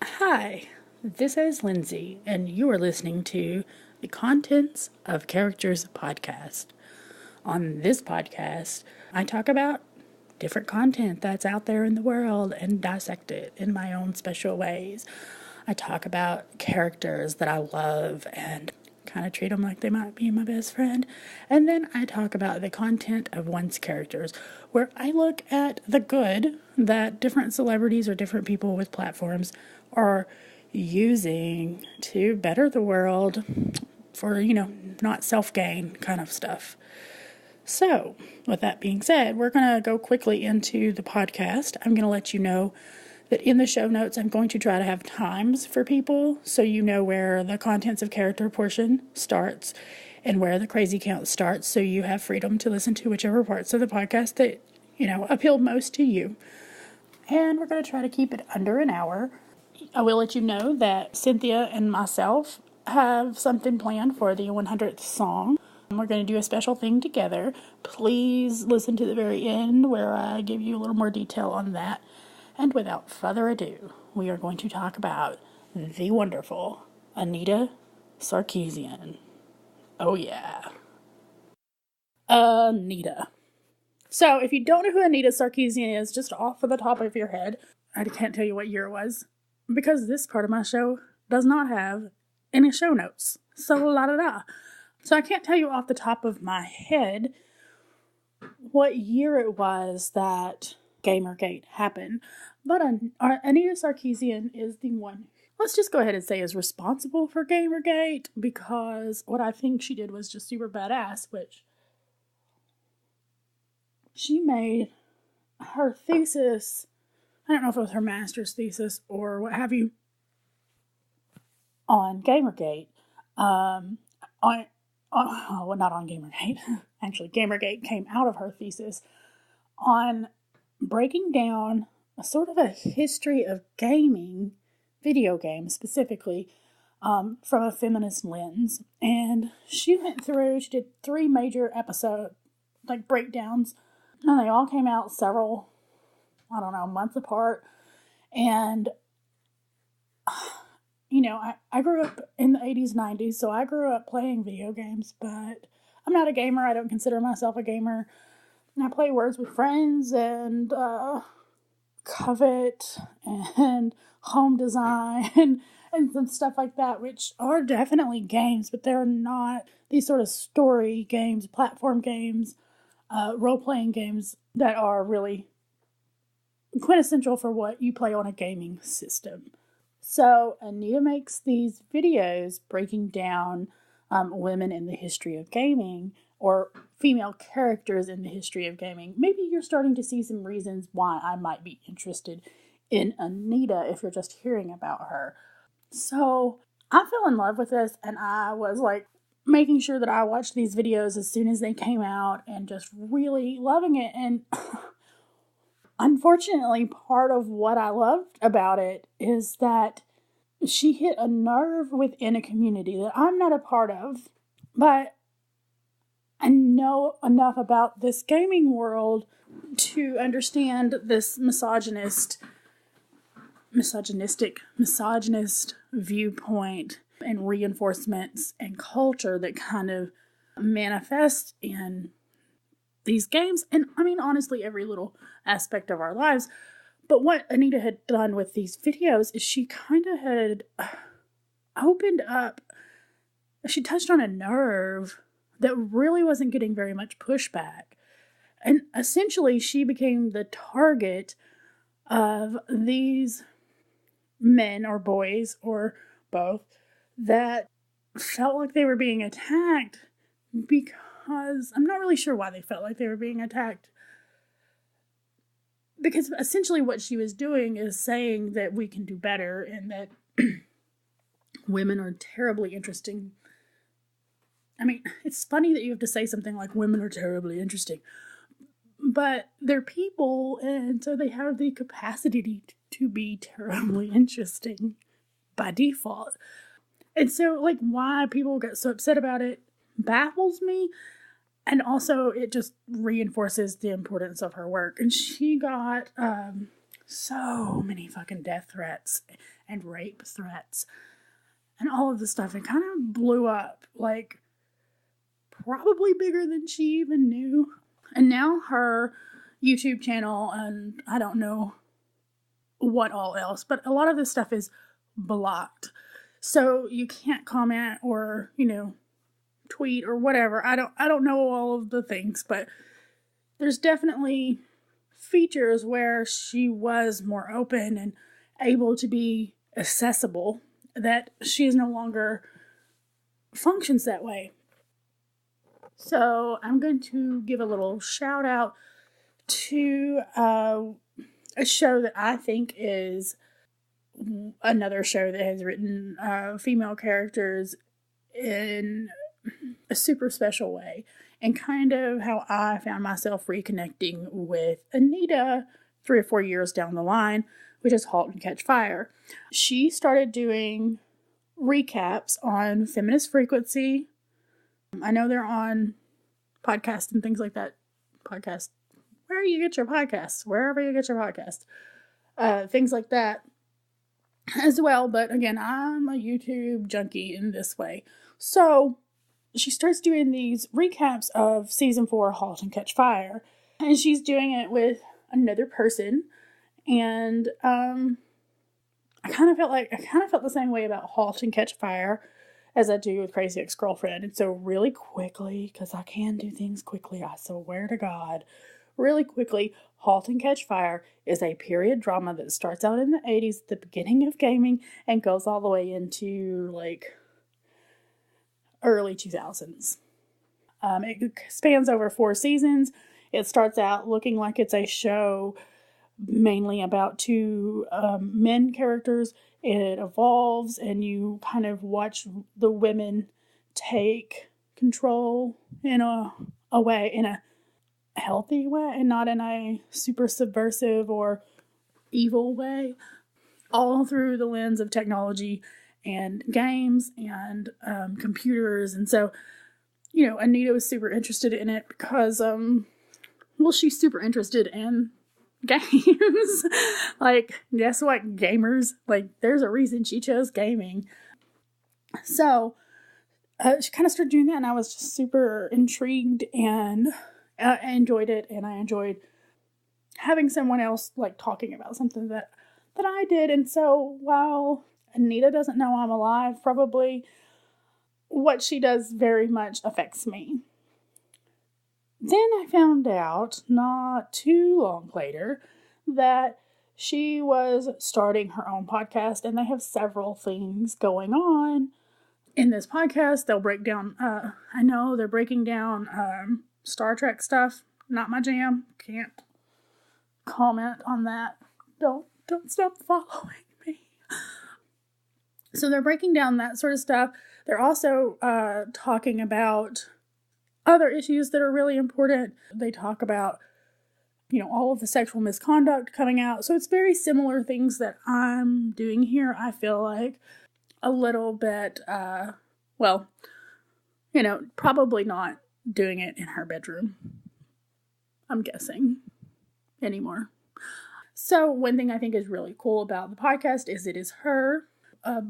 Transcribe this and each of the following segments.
Hi, this is Lindsay, and you are listening to the Contents of Characters podcast. On this podcast, I talk about different content that's out there in the world and dissect it in my own special ways. I talk about characters that I love and kind of treat them like they might be my best friend. And then I talk about the content of one's characters, where I look at the good that different celebrities or different people with platforms are using to better the world for, not self-gain kind of stuff. So, with that being said, we're going to go quickly into the podcast. I'm going to let you know that in the show notes, I'm going to try to have times for people so you know where the contents of character portion starts and where the crazy count starts, so you have freedom to listen to whichever parts of the podcast that, appealed most to you. And we're going to try to keep it under an hour. I will let you know that Cynthia and myself have something planned for the 100th song. We're going to do a special thing together. Please listen to the very end where I give you a little more detail on that. And without further ado, we are going to talk about the wonderful Anita Sarkeesian. Oh yeah. Anita. So if you don't know who Anita Sarkeesian is, just off of the top of your head, I can't tell you what year it was, because this part of my show does not have any show notes. So la-da-da. So I can't tell you off the top of my head what year it was that Gamergate happened. But Anita Sarkeesian is the one, let's just go ahead and say, is responsible for Gamergate, because what I think she did was just super badass, which she made her thesis, I don't know if it was her master's thesis or what have you, on Gamergate. Well, not on Gamergate. Actually, Gamergate came out of her thesis on breaking down a sort of a history of gaming, video games specifically, from a feminist lens. And she did 3 major episode, breakdowns, and they all came out several, months apart. And, I grew up in the 80s, 90s, so I grew up playing video games, but I'm not a gamer. I don't consider myself a gamer. I play Words with Friends and Covet and Home Design and some stuff like that, which are definitely games, but they're not these sort of story games, platform games, role-playing games that are really quintessential for what you play on a gaming system. So Anita makes these videos breaking down women in the history of gaming, or female characters in the history of gaming. Maybe you're starting to see some reasons why I might be interested in Anita if you're just hearing about her. So I fell in love with this, and I was making sure that I watched these videos as soon as they came out and just really loving it. And unfortunately, part of what I loved about it is that she hit a nerve within a community that I'm not a part of, but I know enough about this gaming world to understand this misogynist viewpoint and reinforcements and culture that kind of manifest in these games. And honestly, every little aspect of our lives. But what Anita had done with these videos is she kind of had opened up, she touched on a nerve that really wasn't getting very much pushback. And essentially, she became the target of these men or boys or both that felt like they were being attacked, because I'm not really sure why they felt like they were being attacked. Because essentially what she was doing is saying that we can do better and that women are terribly interesting. It's funny that you have to say something like women are terribly interesting, but they're people, and so they have the capacity to be terribly interesting by default. And so, why people get so upset about it baffles me. And also, it just reinforces the importance of her work. And she got so many fucking death threats and rape threats and all of this stuff. It kind of blew up, like, probably bigger than she even knew. And now her YouTube channel, and I don't know what all else, but a lot of this stuff is blocked. So you can't comment or, tweet or whatever. I don't know all of the things, but there's definitely features where she was more open and able to be accessible that she is no longer functions that way. So I'm going to give a little shout out to a show that I think is another show that has written female characters in a super special way, and kind of how I found myself reconnecting with Anita 3 or 4 years down the line, which is Halt and Catch Fire. She started doing recaps on Feminist Frequency. I know they're on podcasts and things like that. Podcast, where you get your podcasts, wherever you get your podcasts. Things like that as well. But again, I'm a YouTube junkie in this way. So she starts doing these recaps of season 4, Halt and Catch Fire. And she's doing it with another person. And I kind of felt the same way about Halt and Catch Fire as I do with Crazy Ex-Girlfriend. And so really quickly, because I can do things quickly, I swear to God, really quickly, Halt and Catch Fire is a period drama that starts out in the 80s, the beginning of gaming, and goes all the way into, like, early 2000s. It spans over 4 seasons. It starts out looking like it's a show mainly about 2 men characters. It evolves, and you kind of watch the women take control in a way, in a healthy way, and not in a super subversive or evil way, all through the lens of technology and games and computers. And so, Anita was super interested in it because, she's super interested in games. Like, guess what, gamers? Like, there's a reason she chose gaming. So, she kind of started doing that, and I was just super intrigued, and I enjoyed it, and I enjoyed having someone else, like, talking about something that I did. And so, while Anita doesn't know I'm alive, probably, what she does very much affects me. Then I found out, not too long later, that she was starting her own podcast, and they have several things going on. In this podcast, they'll break down, I know they're breaking down Star Trek stuff. Not my jam. Can't comment on that. Don't stop following me. So they're breaking down that sort of stuff. They're also talking about other issues that are really important. They talk about, all of the sexual misconduct coming out. So it's very similar things that I'm doing here. I feel like a little bit, probably not doing it in her bedroom, I'm guessing, anymore. So one thing I think is really cool about the podcast is it is her, a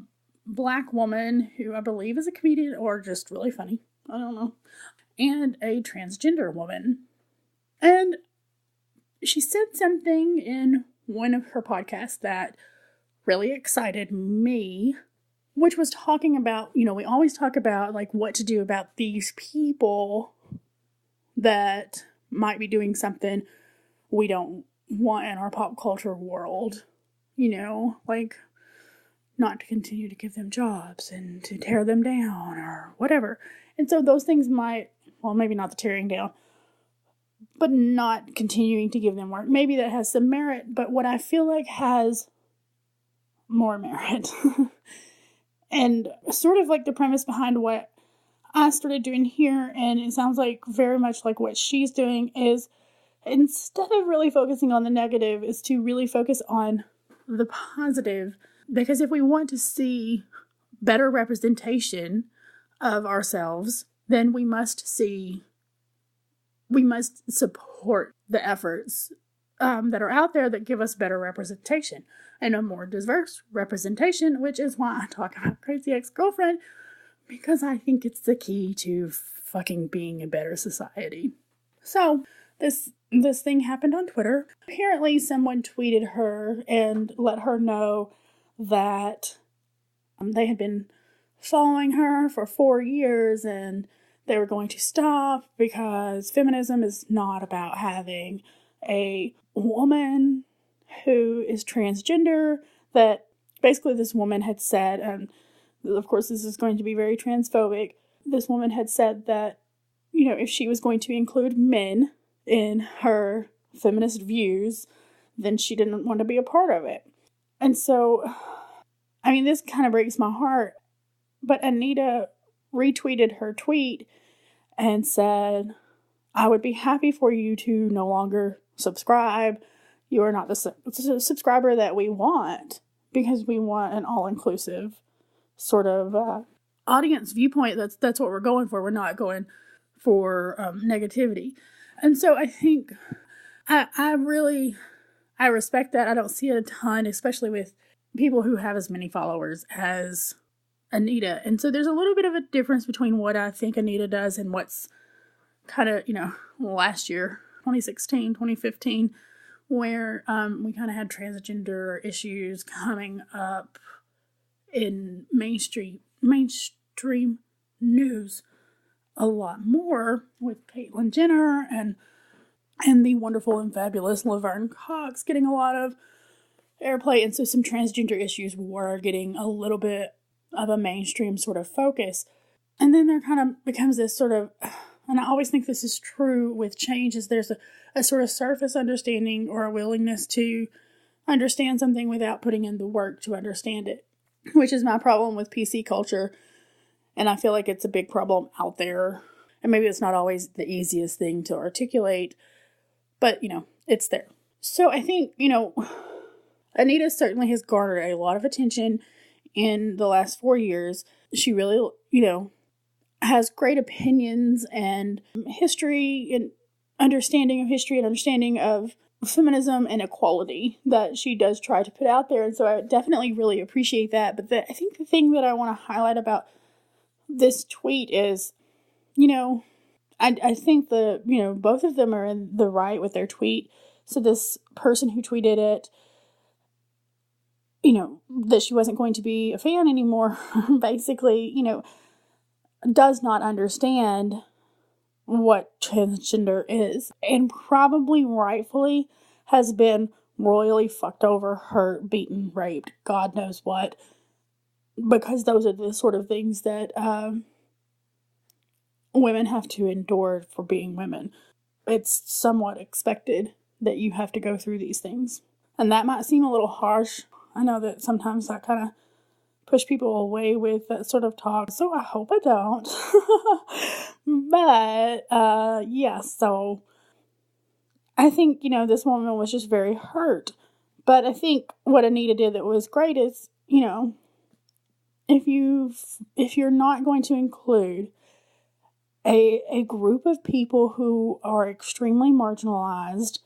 Black woman who I believe is a comedian or just really funny. I don't know. And a transgender woman. And she said something in one of her podcasts that really excited me, which was talking about, we always talk about, like, what to do about these people that might be doing something we don't want in our pop culture world, like, not to continue to give them jobs and to tear them down or whatever. And so those things might, maybe not the tearing down, but not continuing to give them work. Maybe that has some merit, but what I feel like has more merit and sort of like the premise behind what I started doing here, and it sounds like very much like what she's doing, is instead of really focusing on the negative, is to really focus on the positive. Because if we want to see better representation of ourselves, then we must support the efforts that are out there that give us better representation and a more diverse representation, which is why I talk about Crazy Ex-Girlfriend, because I think it's the key to fucking being a better society. So this thing happened on Twitter. Apparently someone tweeted her and let her know that they had been following her for 4 years and they were going to stop because feminism is not about having a woman who is transgender. That basically this woman had said, and of course this is going to be very transphobic, this woman had said that, if she was going to include men in her feminist views, then she didn't want to be a part of it. And so, this kind of breaks my heart, but Anita retweeted her tweet and said, I would be happy for you to no longer subscribe. You are not the subscriber that we want, because we want an all-inclusive sort of audience viewpoint. That's what we're going for. We're not going for negativity. And so I think I respect that. I don't see it a ton, especially with people who have as many followers as Anita. And so there's a little bit of a difference between what I think Anita does and what's kind of, last year, 2016, 2015, where we kind of had transgender issues coming up in mainstream news a lot more, with Caitlyn Jenner and the wonderful and fabulous Laverne Cox getting a lot of airplay. And so some transgender issues were getting a little bit of a mainstream sort of focus. And then there kind of becomes this sort of, and I always think this is true with change, is there's a sort of surface understanding or a willingness to understand something without putting in the work to understand it, which is my problem with PC culture. And I feel like it's a big problem out there. And maybe it's not always the easiest thing to articulate, but, it's there. So I think, Anita certainly has garnered a lot of attention in the last 4 years. She really, has great opinions and history and understanding of history and understanding of feminism and equality that she does try to put out there. And so I definitely really appreciate that. But I think the thing that I want to highlight about this tweet is, I think both of them are in the right with their tweet. So this person who tweeted it, that she wasn't going to be a fan anymore, basically, does not understand what transgender is, and probably rightfully has been royally fucked over, hurt, beaten, raped, God knows what, because those are the sort of things that women have to endure for being women. It's somewhat expected that you have to go through these things. And that might seem a little harsh. I know that sometimes I kind of push people away with that sort of talk, so I hope I don't. But, so I think, this woman was just very hurt. But I think what Anita did that was great is, if you're not going to include a group of people who are extremely marginalized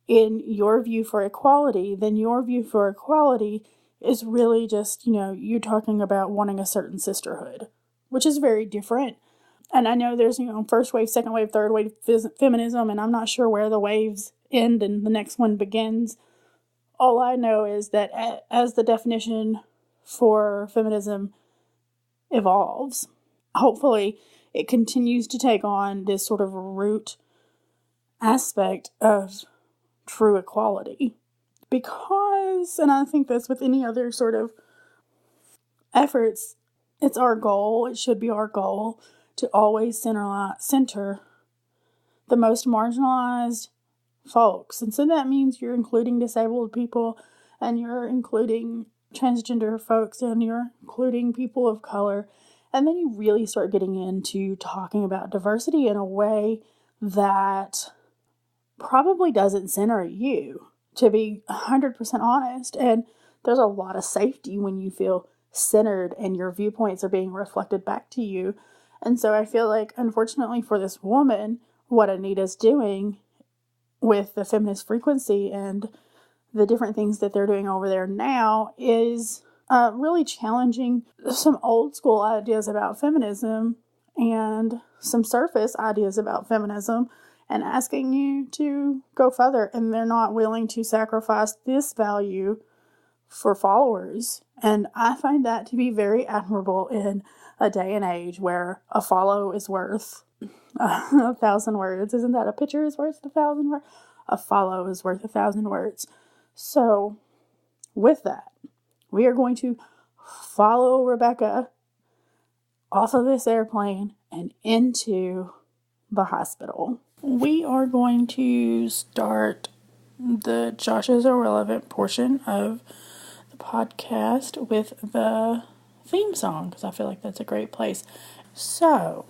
in your view for equality, then your view for equality is really just, you're talking about wanting a certain sisterhood, which is very different. And I know there's, first wave, second wave, third wave feminism, and I'm not sure where the waves end and the next one begins. All I know is that as the definition for feminism evolves, hopefully it continues to take on this sort of root aspect of true equality. Because, and I think that's with any other sort of efforts, it's our goal, it should be our goal, to always center the most marginalized folks. And so that means you're including disabled people, and you're including transgender folks, and you're including people of color. And then you really start getting into talking about diversity in a way that probably doesn't center you, to be 100% honest. And there's a lot of safety when you feel centered and your viewpoints are being reflected back to you. And so I feel like, unfortunately for this woman, what Anita's doing with the feminist frequency and the different things that they're doing over there now is really challenging some old school ideas about feminism and some surface ideas about feminism and asking you to go further. And they're not willing to sacrifice this value for followers. And I find that to be very admirable in a day and age where a follow is worth 1,000 words. Isn't that a picture is worth 1,000 words? A follow is worth 1,000 words. So, with that, we are going to follow Rebecca off of this airplane and into the hospital. We are going to start the Josh is Irrelevant portion of the podcast with the theme song, because I feel like that's a great place. So,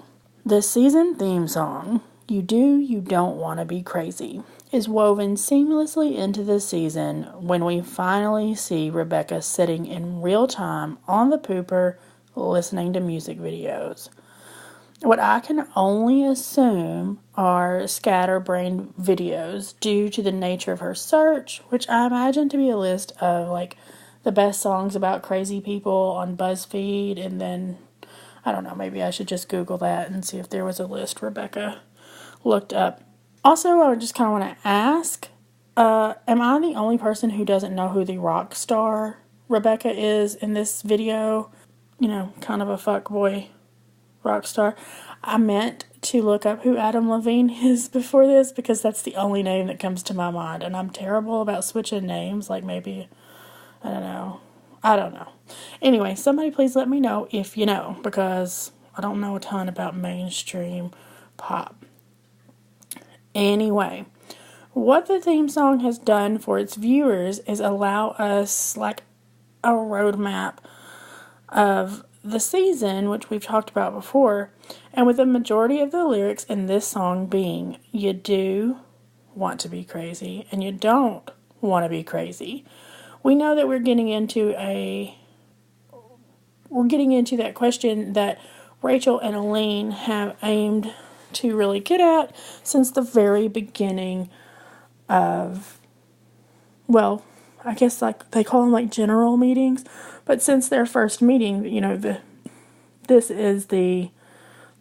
the season theme song, You Do, You Don't Want to Be Crazy, is woven seamlessly into the season when we finally see Rebecca sitting in real time on the pooper listening to music videos. What I can only assume are scatterbrained videos due to the nature of her search, which I imagine to be a list of like the best songs about crazy people on BuzzFeed, and then I don't know, maybe I should just Google that and see if there was a list Rebecca looked up. Also, I just kind of want to ask, am I the only person who doesn't know who the rock star Rebecca is in this video? You know, kind of a fuckboy rock star. I meant to look up who Adam Levine is before this because that's the only name that comes to my mind. And I'm terrible about switching names. Like maybe, I don't know. Anyway, somebody please let me know if you know, because I don't know a ton about mainstream pop. Anyway, what the theme song has done for its viewers is allow us like a roadmap of the season, which we've talked about before, and with the majority of the lyrics in this song being, you do want to be crazy and you don't want to be crazy. We know that we're getting into that question that Rachel and Elaine have aimed to really get at since the very beginning of, well, I guess like they call them like general meetings, but since their first meeting, you know, this is the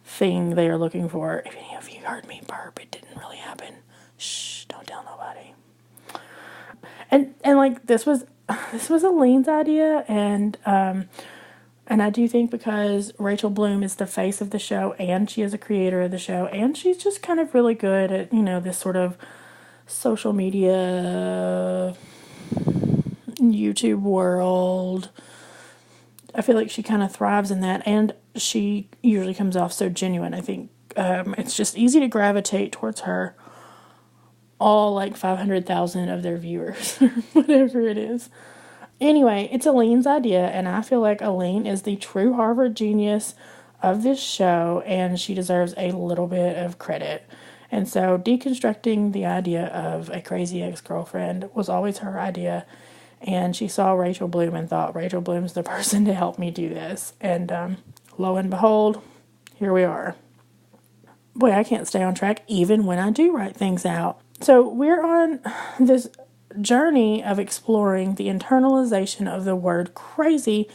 thing they are looking for. If any of you heard me burp, it didn't really happen. Shh, don't tell nobody. And like this was Elaine's idea, and I do think because Rachel Bloom is the face of the show and she is a creator of the show and she's just kind of really good at, you know, this sort of social media YouTube world. I feel like she kind of thrives in that, and she usually comes off so genuine. I think it's just easy to gravitate towards her. All like 500,000 of their viewers, or whatever it is. Anyway, it's Elaine's idea, and I feel like Elaine is the true Harvard genius of this show, and she deserves a little bit of credit. And so deconstructing the idea of a crazy ex-girlfriend was always her idea, and she saw Rachel Bloom and thought, Rachel Bloom's the person to help me do this. And lo and behold, here we are. Boy, I can't stay on track even when I do write things out. So we're on this journey of exploring the internalization of the word crazy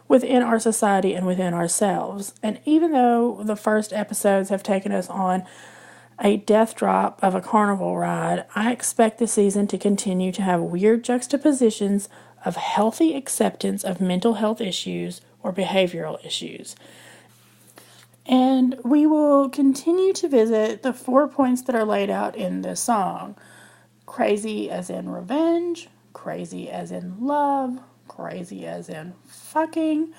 within our society and within ourselves. And even though the first episodes have taken us on a death drop of a carnival ride, I expect the season to continue to have weird juxtapositions of healthy acceptance of mental health issues or behavioral issues. And we will continue to visit the 4 points that are laid out in this song. Crazy as in revenge, crazy as in love, crazy as in fucking,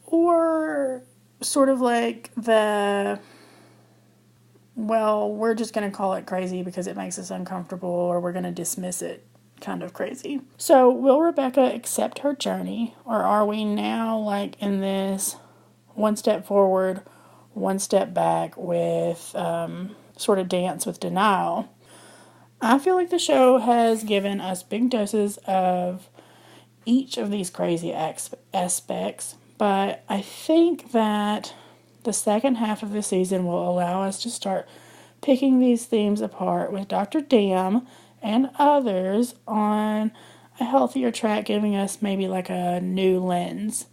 or sort of like the, well, we're just going to call it crazy because it makes us uncomfortable, or we're going to dismiss it kind of crazy. So will Rebecca accept her journey, or are we now like in this one step forward, one step back with sort of dance with denial? I feel like the show has given us big doses of each of these crazy aspects, but I think that the second half of the season will allow us to start picking these themes apart with Dr. Dam and others on a healthier track, giving us maybe like a new lens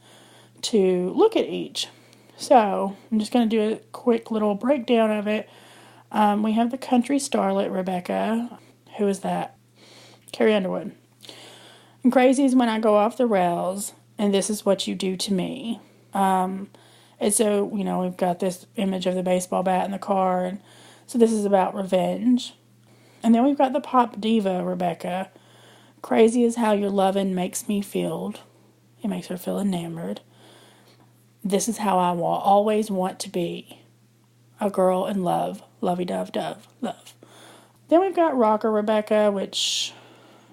to look at each. So I'm just going to do a quick little breakdown of it. We have the country starlet, Rebecca. Who is that? Carrie Underwood. And crazy is when I go off the rails, and this is what you do to me. And so, we've got this image of the baseball bat in the car, and so this is about revenge. And then we've got the pop diva, Rebecca. Crazy is how your lovin' makes me feel. It makes her feel enamored. This is how I will always want to be. A girl in love. Lovey-dove-dove. Love. Then we've got rocker Rebecca, which,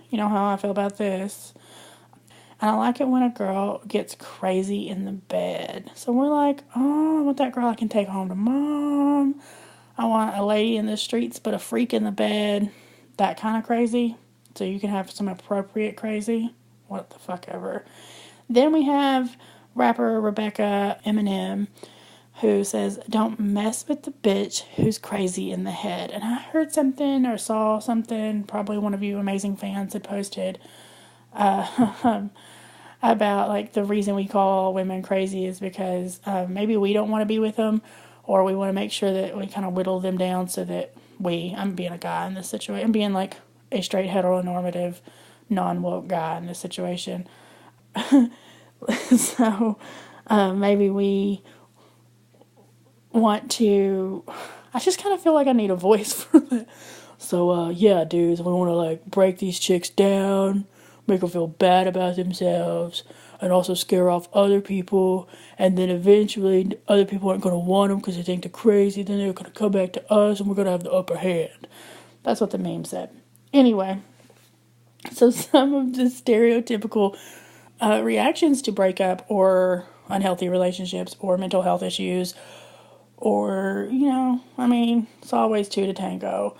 you know how I feel about this. And I like it when a girl gets crazy in the bed. So we're like, oh, I want that girl I can take home to mom. I want a lady in the streets, but a freak in the bed. That kind of crazy. So you can have some appropriate crazy. What the fuck ever. Then we have rapper Rebecca Eminem, who says, don't mess with the bitch who's crazy in the head. And I heard something or saw something, probably one of you amazing fans had posted, about like the reason we call women crazy is because maybe we don't want to be with them, or we want to make sure that we kind of whittle them down so that I'm being a guy in this situation, I'm being like a straight heteronormative non-woke guy in this situation. So maybe we want to, I just kind of feel like I need a voice for that. So yeah, dudes, we want to like break these chicks down, make them feel bad about themselves, and also scare off other people, and then eventually other people aren't going to want them because they think they're crazy, then they're going to come back to us and we're going to have the upper hand. That's what the meme said. Anyway, so some of the stereotypical reactions to breakup or unhealthy relationships or mental health issues, or, it's always two to tango,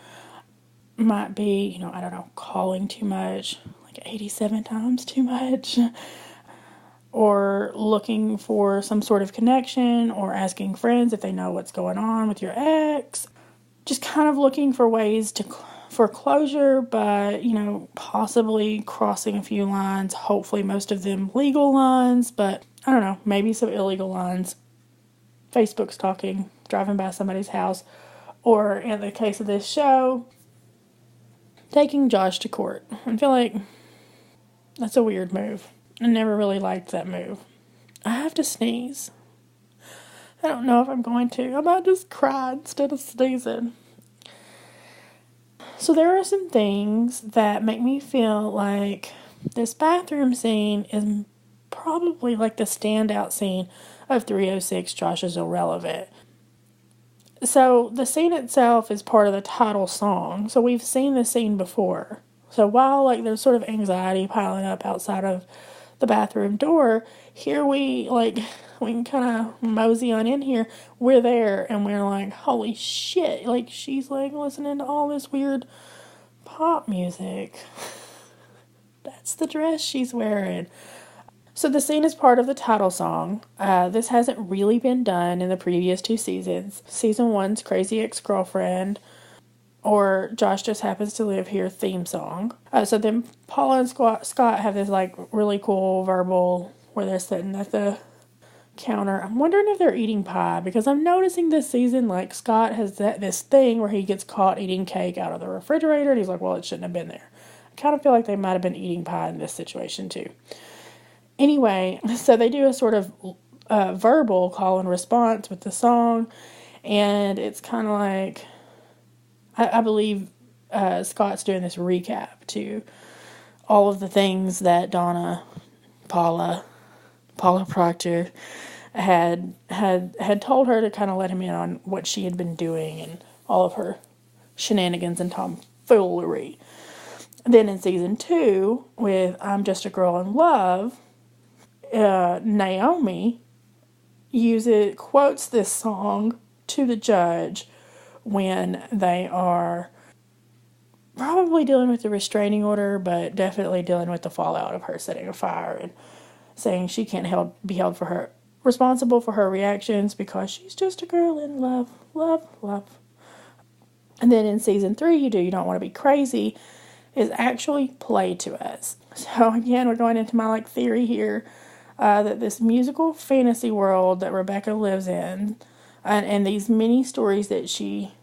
might be, I don't know, calling too much, like 87 times too much, or looking for some sort of connection, or asking friends if they know what's going on with your ex, just kind of looking for ways for closure, but, possibly crossing a few lines, hopefully most of them legal lines, but I don't know, maybe some illegal lines, Facebook stalking, driving by somebody's house, or in the case of this show, taking Josh to court. I feel like that's a weird move. I never really liked that move. I have to sneeze. I don't know if I'm going to. I might just cry instead of sneezing. So there are some things that make me feel like this bathroom scene is probably like the standout scene of 306 Josh is Irrelevant. So the scene itself is part of the title song. So we've seen the scene before. So while like there's sort of anxiety piling up outside of the bathroom door, here we can kind of mosey on in here. We're there and we're like, holy shit. Like she's like listening to all this weird pop music. That's the dress she's wearing. So the scene is part of the title song. This hasn't really been done in the previous two seasons. Season 1's Crazy Ex-Girlfriend, or Josh Just Happens to Live Here theme song. So then Paula and Scott have this like really cool verbal where they're sitting at the counter. I'm wondering if they're eating pie, because I'm noticing this season like Scott has this thing where he gets caught eating cake out of the refrigerator and he's like, well, it shouldn't have been there. I kind of feel like they might have been eating pie in this situation too. Anyway, so they do a sort of verbal call and response with the song, and it's kind of like, I believe Scott's doing this recap to all of the things that Paula Proctor had told her to kind of let him in on what she had been doing and all of her shenanigans and tomfoolery. Then in season 2, with I'm Just a Girl in Love, Naomi quotes this song to the judge when they are probably dealing with the restraining order, but definitely dealing with the fallout of her setting a fire and saying she can't be held responsible for her reactions because she's just a girl in love, love, love. And then in season 3, You Don't Want to Be Crazy is actually played to us. So again, we're going into my theory here, that this musical fantasy world that Rebecca lives in, and these mini stories that she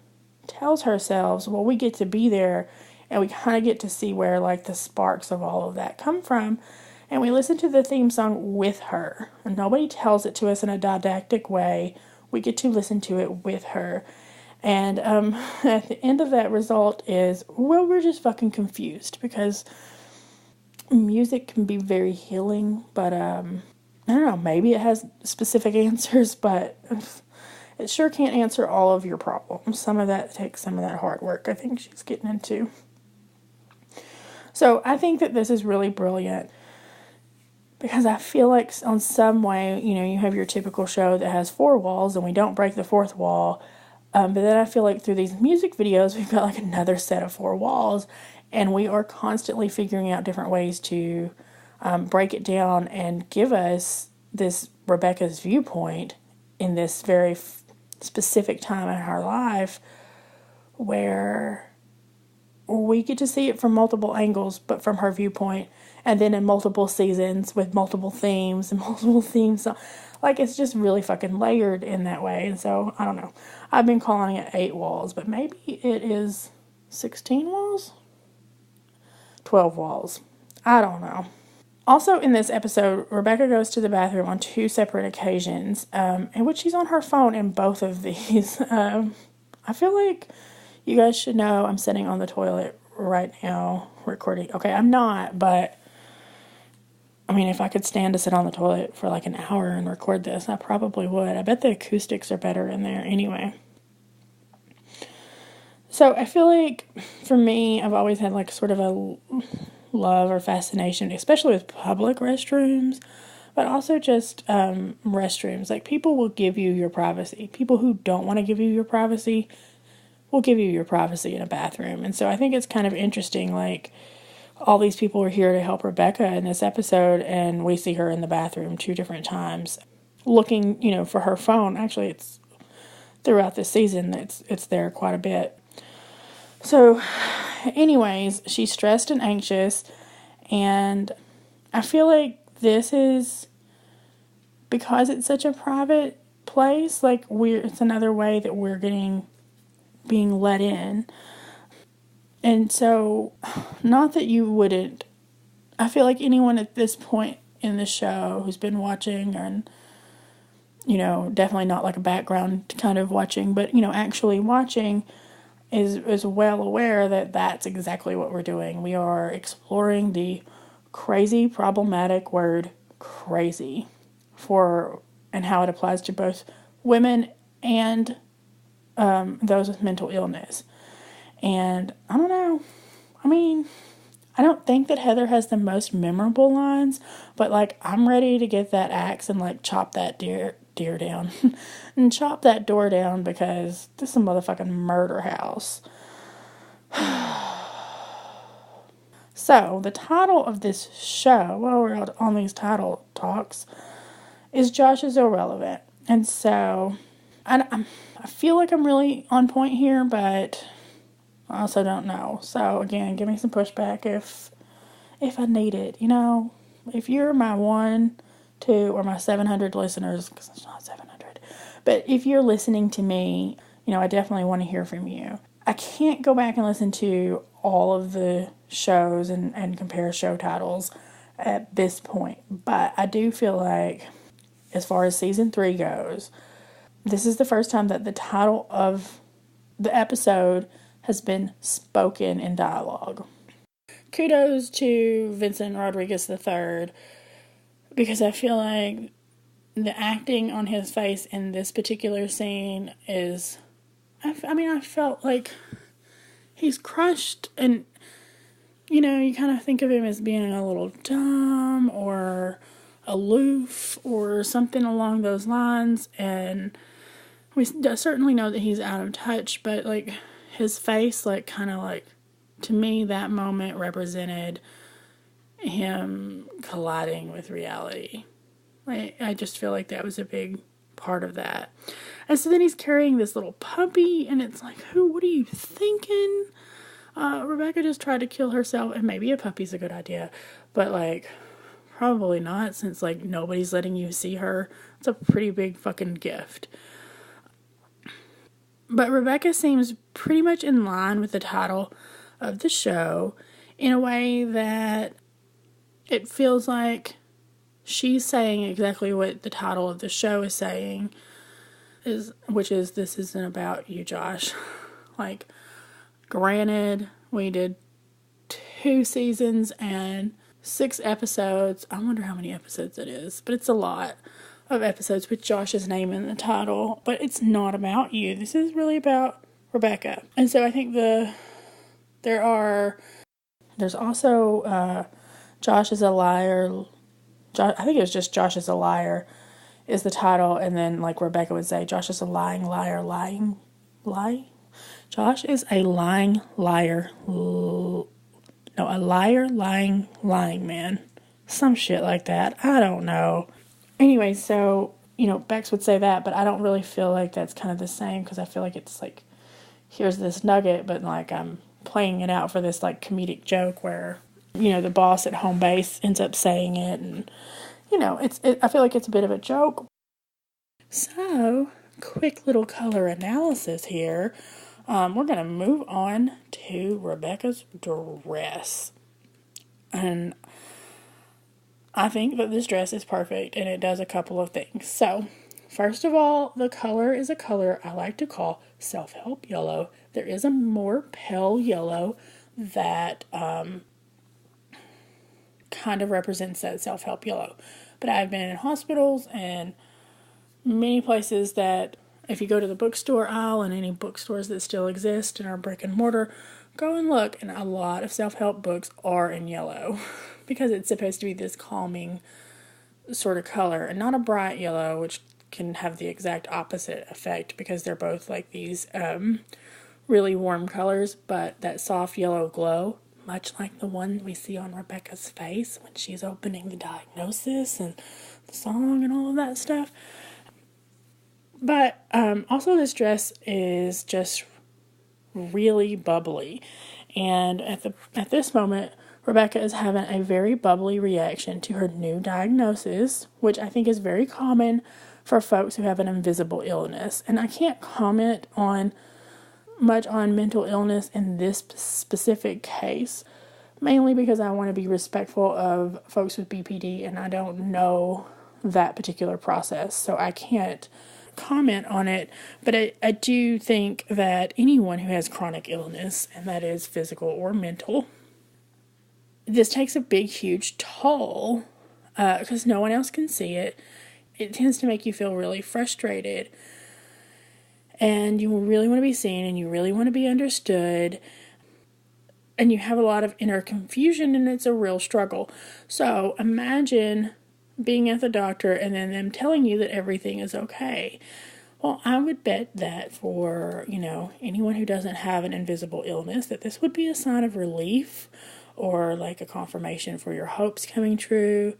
tells herself, well, we get to be there, and we kind of get to see where the sparks of all of that come from. And we listen to the theme song with her. And nobody tells it to us in a didactic way. We get to listen to it with her. And at the end of that result is, well, we're just fucking confused, because music can be very healing, but I don't know, maybe it has specific answers, but it sure can't answer all of your problems. Some of that takes some of that hard work I think she's getting into. So I think that this is really brilliant, because I feel like on some way, you have your typical show that has 4 walls and we don't break the 4th wall. But then I feel like through these music videos, we've got another set of 4 walls, and we are constantly figuring out different ways to break it down and give us this Rebecca's viewpoint in this very specific time in her life, where we get to see it from multiple angles, but from her viewpoint, and then in multiple seasons with multiple themes and multiple themes. It's just really fucking layered in that way. And so, I don't know. I've been calling it 8 walls, but maybe it is 16 walls? 12 walls. I don't know. Also, in this episode, Rebecca goes to the bathroom on 2 separate occasions, in which she's on her phone in both of these. I feel like you guys should know I'm sitting on the toilet right now recording. Okay, I'm not, but I mean, if I could stand to sit on the toilet for an hour and record this, I probably would. I bet the acoustics are better in there anyway. So I feel like, for me, I've always had sort of a love or fascination, especially with public restrooms, but also just restrooms. People will give you your privacy. People who don't want to give you your privacy will give you your privacy in a bathroom. And so I think it's kind of interesting, all these people are here to help Rebecca in this episode, and we see her in the bathroom 2 different times looking, for her phone. Actually, it's throughout this season, it's there quite a bit. So, anyways, she's stressed and anxious, and I feel like this is, because it's such a private place, it's another way that we're being let in. And so, not that you wouldn't, I feel like anyone at this point in the show who's been watching, and, definitely not a background kind of watching, but, actually watching, is well aware that that's exactly what we're doing. We are exploring the crazy, problematic word crazy and how it applies to both women and those with mental illness. And I don't know. I mean, I don't think that Heather has the most memorable lines, but I'm ready to get that axe and chop that deer down and chop that door down, because this is a motherfucking murder house. So the title of this show, while we're on these title talks, is Josh is Irrelevant. And so I feel like I'm really on point here, but I also don't know. So again, give me some pushback if I need it. If you're my 1, 2, or my 700 listeners, because it's not 700, but if you're listening to me, I definitely want to hear from you. I can't go back and listen to all of the shows and compare show titles at this point, but I do feel like, as far as season 3 goes, this is the first time that the title of the episode has been spoken in dialogue. Kudos to Vincent Rodriguez III, because I feel like the acting on his face in this particular scene is, I felt like he's crushed, and, you kind of think of him as being a little dumb or aloof or something along those lines, and we certainly know that he's out of touch, but, his face, to me, that moment represented him colliding with reality. I just feel like that was a big part of that. And so then he's carrying this little puppy, and it's like, what are you thinking? Rebecca just tried to kill herself, and maybe a puppy's a good idea, but like, probably not, since like nobody's letting you see her. It's a pretty big fucking gift. But Rebecca seems pretty much in line with the title of the show in a way that it feels like she's saying exactly what the title of the show is saying, which is, this isn't about you, Josh. Like, granted, we did 2 seasons and 6 episodes. I wonder how many episodes it is, but it's a lot of episodes with Josh's name in the title. But it's not about you. This is really about Rebecca. And so I think there's also Josh is a liar. I think it was just Josh is a liar is the title, and then like Rebecca would say, Josh is a lying liar, Josh is a lying liar. A liar, lying man. Some shit like that. I don't know. Anyway, so, Bex would say that, but I don't really feel like that's kind of the same, because I feel like it's like, here's this nugget, but like I'm playing it out for this like comedic joke where, the boss at home base ends up saying it, and, I feel like it's a bit of a joke. So, quick little color analysis here. We're going to move on to Rebecca's dress. And I think that this dress is perfect, and it does a couple of things. So, first of all, the color is a color I like to call self-help yellow. There is a more pale yellow that kind of represents that self-help yellow. But I've been in hospitals and many places that, if you go to the bookstore aisle and any bookstores that still exist and are brick and mortar, go and look, and a lot of self-help books are in yellow because it's supposed to be this calming sort of color, and not a bright yellow, which can have the exact opposite effect because they're both like these really warm colors, but that soft yellow glow, much like the one we see on Rebecca's face when she's opening the diagnosis and the song and all of that stuff. But also this dress is just really bubbly. And at this moment, Rebecca is having a very bubbly reaction to her new diagnosis, which I think is very common for folks who have an invisible illness. And I can't comment much on mental illness in this specific case, mainly because I want to be respectful of folks with BPD, and I don't know that particular process, so I can't comment on it. But I do think that anyone who has chronic illness, and that is physical or mental, this takes a big, huge toll because no one else can see it. It tends to make you feel really frustrated, and you really want to be seen, and you really want to be understood, and you have a lot of inner confusion, and it's a real struggle. So imagine being at the doctor and then them telling you that everything is okay. Well, I would bet that for, anyone who doesn't have an invisible illness, that this would be a sign of relief or like a confirmation for your hopes coming true.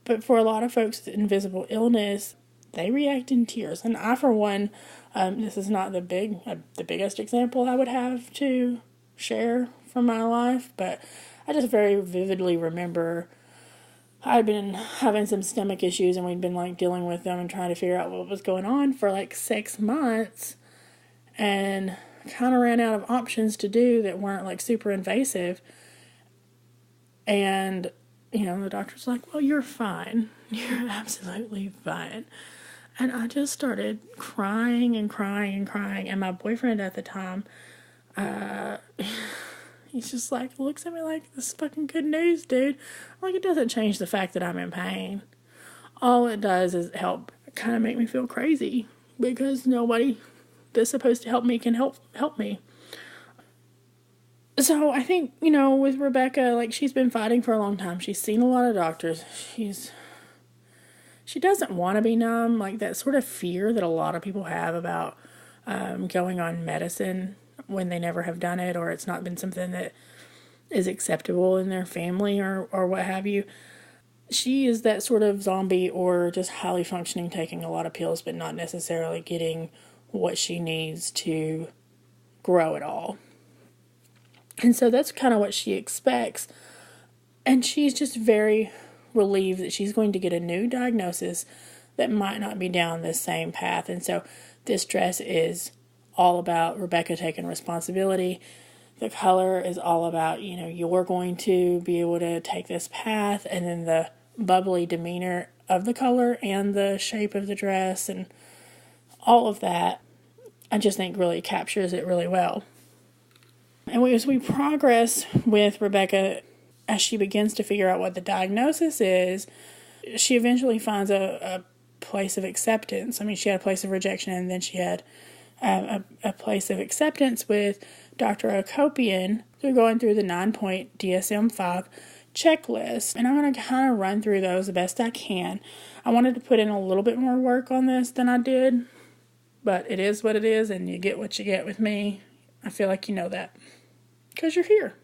But for a lot of folks with invisible illness, they react in tears. And I, for one, this is not the biggest example I would have to share from my life, but I just very vividly remember I'd been having some stomach issues, and we'd been like dealing with them and trying to figure out what was going on for like 6 months, and kind of ran out of options to do that weren't like super invasive. And, the doctor's like, well, you're fine. You're absolutely fine. And I just started crying and crying and crying. And my boyfriend at the time, he's just like, looks at me like, this is fucking good news, dude. Like, it doesn't change the fact that I'm in pain. All it does is help kind of make me feel crazy, because nobody that's supposed to help me can help me. So I think, with Rebecca, like, she's been fighting for a long time. She's seen a lot of doctors. She doesn't want to be numb, like that sort of fear that a lot of people have about going on medicine when they never have done it, or it's not been something that is acceptable in their family or what have you. she is that sort of zombie or just highly functioning, taking a lot of pills, but not necessarily getting what she needs to grow at all. And so that's kind of what she expects. And she's just very relieved that she's going to get a new diagnosis that might not be down this same path. And so this dress is all about Rebecca taking responsibility. The color is all about, you're going to be able to take this path. And then the bubbly demeanor of the color and the shape of the dress and all of that, I just think really captures it really well. And as we progress with Rebecca, as she begins to figure out what the diagnosis is, she eventually finds a place of acceptance. I mean, she had a place of rejection, and then she had a place of acceptance with Dr. Akopian through going through the 9-point DSM-5 checklist. And I'm going to kind of run through those the best I can. I wanted to put in a little bit more work on this than I did, but it is what it is, and you get what you get with me. I feel like you know that because you're here.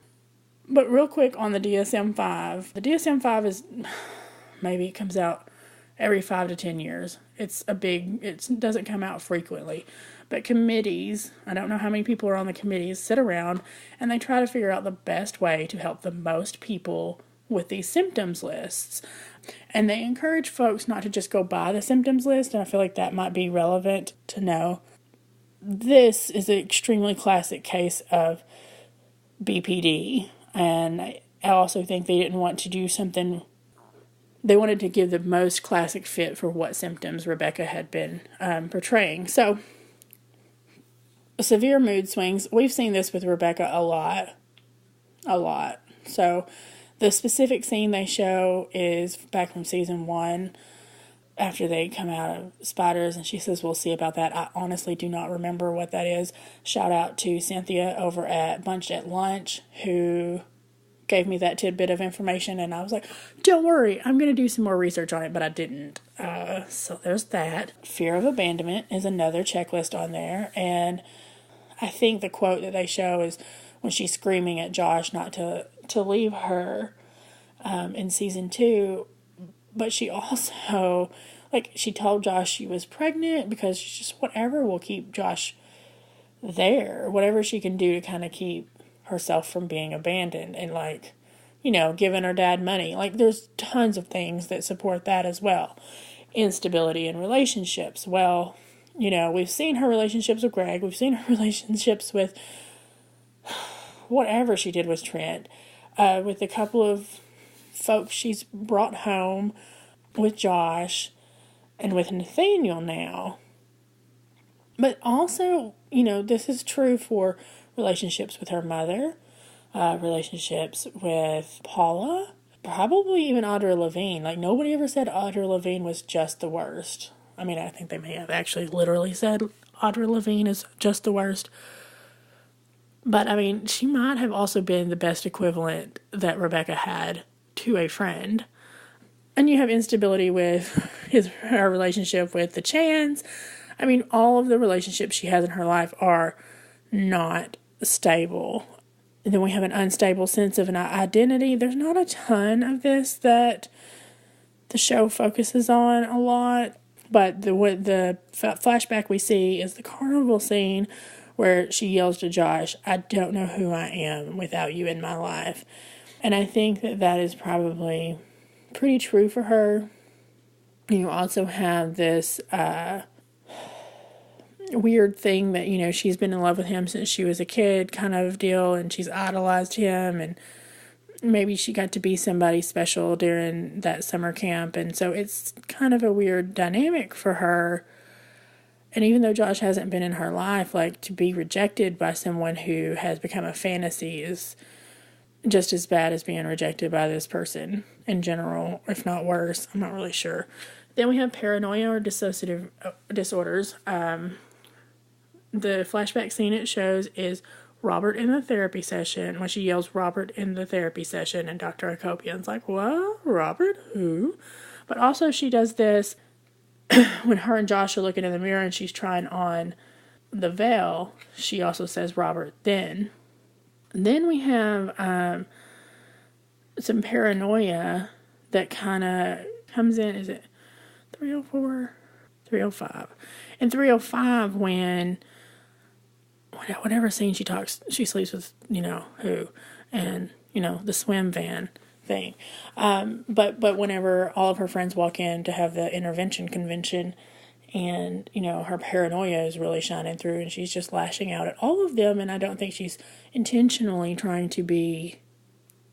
But real quick on the DSM-5. The DSM-5 is, maybe it comes out every 5 to 10 years. It doesn't come out frequently. But committees, I don't know how many people are on the committees, sit around and they try to figure out the best way to help the most people with these symptoms lists. And they encourage folks not to just go by the symptoms list, and I feel like that might be relevant to know. This is an extremely classic case of BPD, and I also think they didn't want to do something. They wanted to give the most classic fit for what symptoms Rebecca had been portraying. So, severe mood swings. We've seen this with Rebecca a lot. So, the specific scene they show is back from season 1, after they come out of spiders, and she says, we'll see about that. I honestly do not remember what that is. Shout out to Cynthia over at Bunched at Lunch, who gave me that tidbit of information, and I was like, don't worry, I'm going to do some more research on it, but I didn't. So there's that. Fear of abandonment is another checklist on there, and I think the quote that they show is when she's screaming at Josh not to leave her in season 2, but she also, she told Josh she was pregnant because she's just, whatever will keep Josh there, whatever she can do to kind of keep herself from being abandoned, and giving her dad money. There's tons of things that support that as well. Instability in relationships. Well, we've seen her relationships with Greg. We've seen her relationships with whatever she did with Trent, with a couple of folks she's brought home, with Josh, and with Nathaniel now. But also, this is true for relationships with her mother, relationships with Paula, probably even Audra Levine. Nobody ever said Audra Levine was just the worst. I mean, I think they may have actually literally said Audra Levine is just the worst. But, I mean, she might have also been the best equivalent that Rebecca had to a friend. And you have instability with her relationship with the Chans. I mean, all of the relationships she has in her life are not stable. And then we have an unstable sense of an identity. There's not a ton of this that the show focuses on a lot. But the flashback we see is the carnival scene where she yells to Josh, I don't know who I am without you in my life. And I think that is probably pretty true for her. You also have this weird thing that, she's been in love with him since she was a kid kind of deal, and she's idolized him, and maybe she got to be somebody special during that summer camp, and so it's kind of a weird dynamic for her. And even though Josh hasn't been in her life, to be rejected by someone who has become a fantasy is just as bad as being rejected by this person in general, if not worse. I'm not really sure. Then we have paranoia or dissociative disorders. The flashback scene it shows is Robert in the therapy session, when she yells Robert in the therapy session, and Dr. Akopian's like, what? Robert? Who? But also she does this when her and Josh are looking in the mirror and she's trying on the veil. She also says Robert then. Then we have some paranoia that kind of comes in. Is it 304? 305. In 305, when whatever scene she sleeps with, who, and, the swim van thing. But whenever all of her friends walk in to have the intervention convention, and, her paranoia is really shining through, and she's just lashing out at all of them, and I don't think she's intentionally trying to be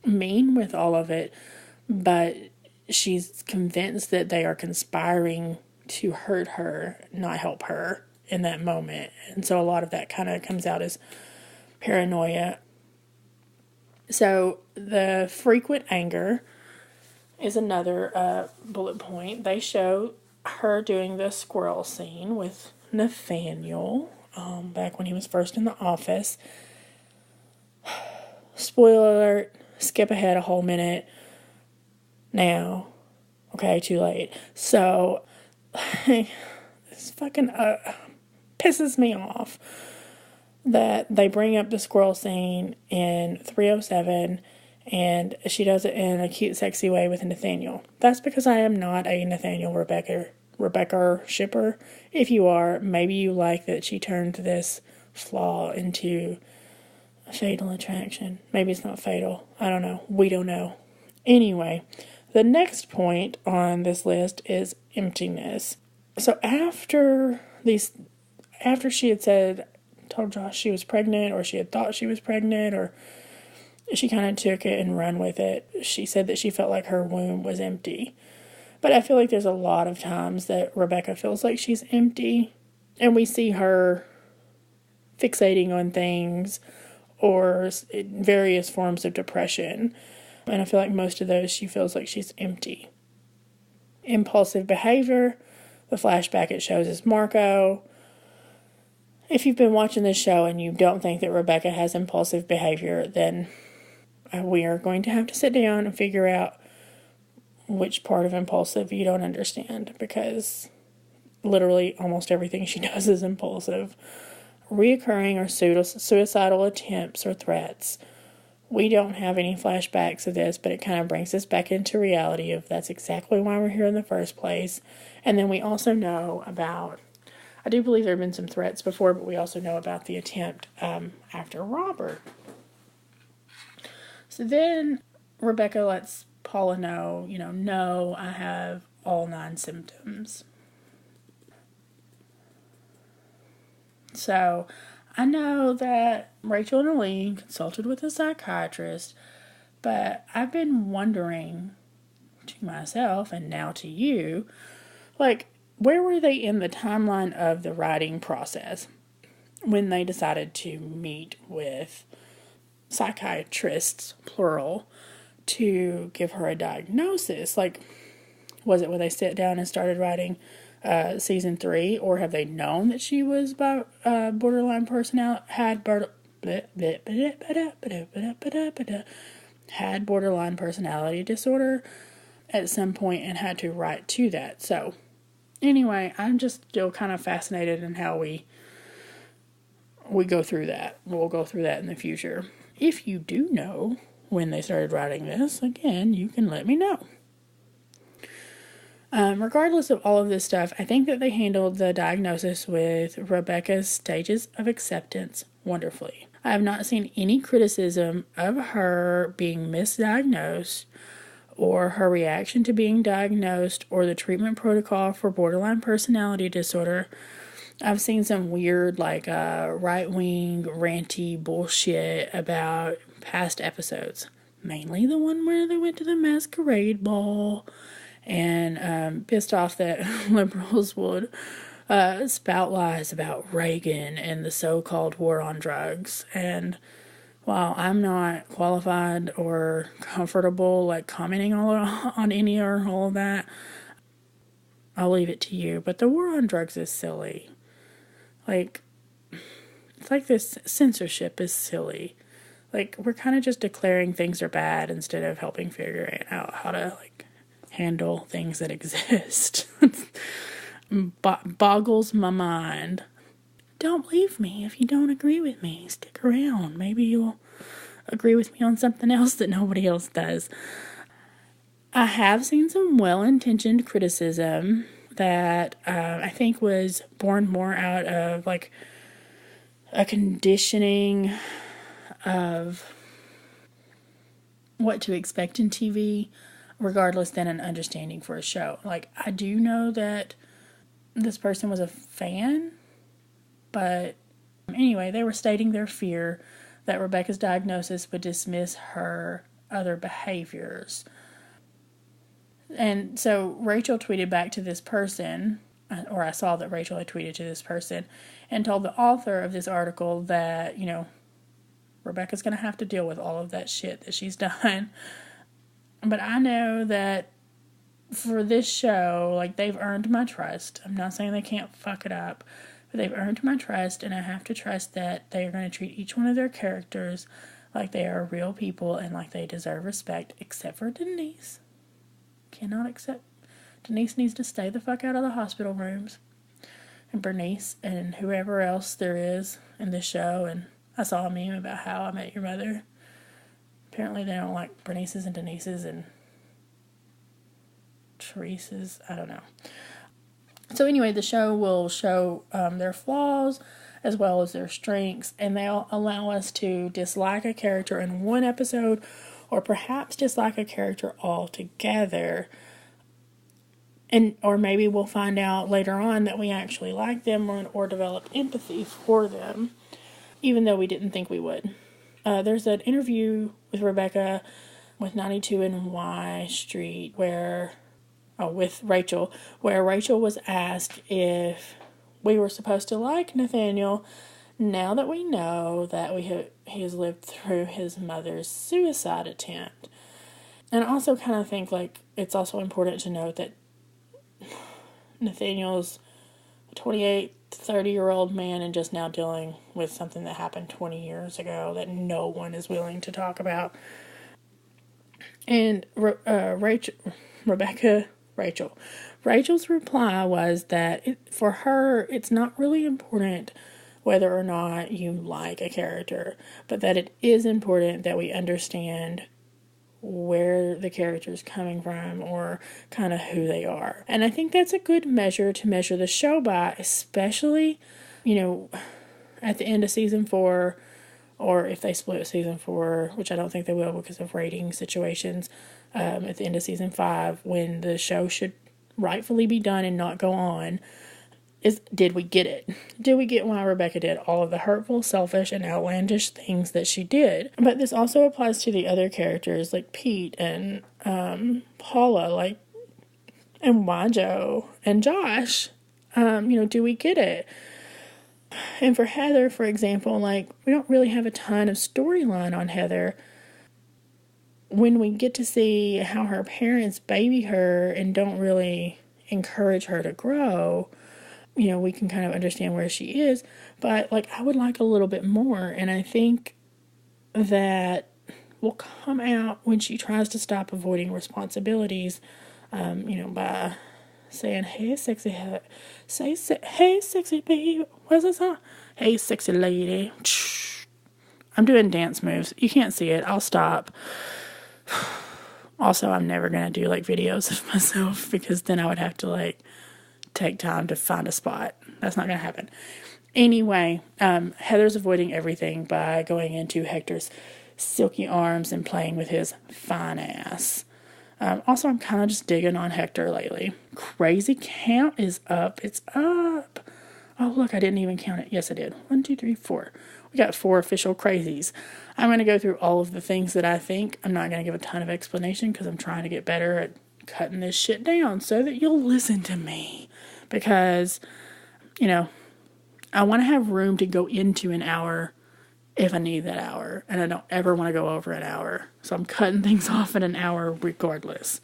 mean with all of it, but she's convinced that they are conspiring to hurt her, not help her in that moment. And so a lot of that kind of comes out as paranoia. So the frequent anger is another bullet point. They show her doing the squirrel scene with Nathaniel back when he was first in the office. Spoiler alert, skip ahead a whole minute now. Okay, too late. So this fucking pisses me off that they bring up the squirrel scene in 307 and she does it in a cute, sexy way with Nathaniel. That's because I am not a Nathaniel Rebecca shipper. If you are, maybe you like that she turned this flaw into a fatal attraction. Maybe it's not fatal. I don't know. We don't know. Anyway, the next point on this list is emptiness. So after she had told Josh she was pregnant, or she had thought she was pregnant, or she kind of took it and ran with it, she said that she felt like her womb was empty. But I feel like there's a lot of times that Rebecca feels like she's empty, and we see her fixating on things or various forms of depression. And I feel like most of those she feels like she's empty. Impulsive behavior, the flashback it shows is Marco. If you've been watching this show and you don't think that Rebecca has impulsive behavior, then we are going to have to sit down and figure out which part of impulsive you don't understand, because literally almost everything she does is impulsive. Reoccurring or suicidal attempts or threats. We don't have any flashbacks of this, but it kind of brings us back into reality of that's exactly why we're here in the first place. And then we also know about, I do believe there have been some threats before, but we also know about the attempt after Robert. So then Rebecca lets Paula know, no, I have all 9 symptoms. So I know that Rachel and Aline consulted with a psychiatrist, but I've been wondering to myself and now to you, where were they in the timeline of the writing process when they decided to meet with psychiatrists, plural, to give her a diagnosis? Was it when they sat down and started writing season 3, or have they known that she was borderline personality, had borderline personality disorder at some point and had to write to that? So anyway, I'm just still kind of fascinated in how we go through that. We'll go through that in the future. If you do know when they started writing this, again, you can let me know. Regardless of all of this stuff, I think that they handled the diagnosis with Rebecca's stages of acceptance wonderfully. I have not seen any criticism of her being misdiagnosed, or her reaction to being diagnosed, or the treatment protocol for borderline personality disorder. I've seen some weird, right-wing, ranty bullshit about past episodes. Mainly the one where they went to the masquerade ball and pissed off that liberals would spout lies about Reagan and the so-called war on drugs. And while I'm not qualified or comfortable commenting on any or all of that, I'll leave it to you. But the war on drugs is silly. It's like this censorship is silly. We're kind of just declaring things are bad instead of helping figure out how to handle things that exist. Boggles my mind. Don't leave me if you don't agree with me. Stick around. Maybe you'll agree with me on something else that nobody else does. I have seen some well-intentioned criticism that I think was born more out of like a conditioning of what to expect in TV, regardless than an understanding for a show. Like, I do know that this person was a fan, but anyway, they were stating their fear that Rebecca's diagnosis would dismiss her other behaviors. And so Rachel tweeted back to this person, or I saw that Rachel had tweeted to this person, and told the author of this article that, you know, Rebecca's going to have to deal with all of that shit that she's done. But I know that for this show, like, they've earned my trust. I'm not saying they can't fuck it up, but they've earned my trust, and I have to trust that they are going to treat each one of their characters like they are real people and like they deserve respect, except for Denise. Cannot accept. Denise needs to stay the fuck out of the hospital rooms. And Bernice and whoever else there is in this show. And I saw a meme about How I Met Your Mother. Apparently they don't like Bernice's and Denise's and Teresa's. I don't know. So anyway, the show will show their flaws as well as their strengths. And they'll allow us to dislike a character in one episode, or perhaps dislike a character altogether. Or maybe we'll find out later on that we actually like them or develop empathy for them, even though we didn't think we would. There's an interview with Rebecca with 92 and Y Street with Rachel, where Rachel was asked if we were supposed to like Nathaniel now that we know that he has lived through his mother's suicide attempt. And I also kind of think, like, it's also important to note that Nathaniel's a 28, 30-year-old man and just now dealing with something that happened 20 years ago that no one is willing to talk about. And Rachel's reply was that for her, it's not really important whether or not you like a character, but that it is important that we understand where the character is coming from or kind of who they are. And I think that's a good measure to measure the show by, especially, you know, at the end of season 4, or if they split season 4, which I don't think they will because of rating situations, at the end of season 5, when the show should rightfully be done and not go on. Did we get it? Did we get why Rebecca did all of the hurtful, selfish, and outlandish things that she did? But this also applies to the other characters like Pete and Paula, and Wajo and Josh. Do we get it? And for Heather, for example, we don't really have a ton of storyline on Heather. When we get to see how her parents baby her and don't really encourage her to grow, we can kind of understand where she is, but I would like a little bit more. And I think that will come out when she tries to stop avoiding responsibilities, by saying, hey, sexy, hey, sexy baby, what's that song? Hey, sexy lady. I'm doing dance moves. You can't see it. I'll stop. Also, I'm never going to do videos of myself because then I would have to take time to find a spot. That's not going to happen. Anyway, Heather's avoiding everything by going into Hector's silky arms and playing with his fine ass. Also, I'm kind of just digging on Hector lately. Crazy count is up. It's up. Oh, look, I didn't even count it. Yes, I did. 1, 2, 3, 4. We got 4 official crazies. I'm going to go through all of the things that I think. I'm not going to give a ton of explanation because I'm trying to get better at cutting this shit down so that you'll listen to me. Because, I want to have room to go into an hour if I need that hour. And I don't ever want to go over an hour. So I'm cutting things off at an hour regardless.